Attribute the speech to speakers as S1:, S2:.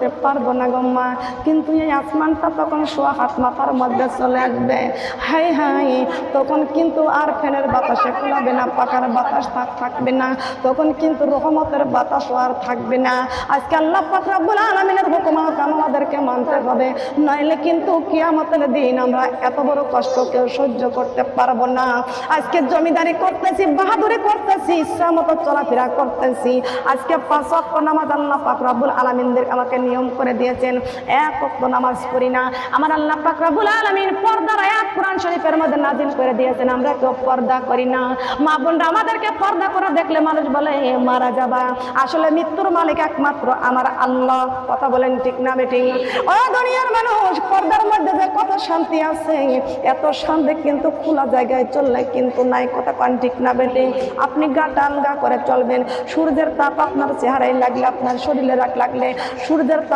S1: করতে পারবো না গো মা। কিন্তু এই আসমানটা তখন সোয়া হাত মাথার মধ্যে চলে আসবে। হাই হাই, তখন কিন্তু আর ফ্যানের বাতাসে কুলাবে না, পাখার বাতাস থাকবে না, তখন কিন্তু রহমতের বাতাস আর থাকবে না। আজকে আল্লাহ পাক রব্বুল আলামিনের হুকুম আমাদেরকে মানতে হবে, নইলে কিন্তু কিয়ামতের দিন আমরা এত বড় কষ্ট কেউ সহ্য করতে পারবো না। আজকে জমিদারি করতেছি, বাহাদুরি করতেছি, ইচ্ছা মতো চলাফেরা করতেছি। আজকে 5 ওয়াক্ত নামাজ আল্লাহ পাক রব্বুল আলামিনদের আমাকে নিয়ম করে দিয়েছেন, 1 ওয়াক্ত নামাজ পড়ি না। আমার আল্লাহ পাক রব্বুল আলামিন পর্দার আয়াত কোরআন শরীফের মধ্যে নাযিল করে দিয়েছেন, আমরা কেউ পর্দা করি না। মা বোনরা আমাদেরকে পর্দা করে দেখলে মানুষ বলে মারা যাবা, আসলে মৃত্যুর মালিক একমাত্র আমার আল্লাহ। কথা বলেন ঠিক না বেঠিক? ও দুনিয়ার মানুষ, পর্দার মধ্যে যে কত শান্তি আছে, এত শান্তি কিন্তু খোলা জায়গায় চললে কিন্তু নাই। কথা কান ঠিক না বেঠিক? আপনি গা টান গা করে চলবেন, সূর্যের তাপ আপনার চেহারায় লাগলে, আপনার শরীরে লাগলে সূর্যের তাপ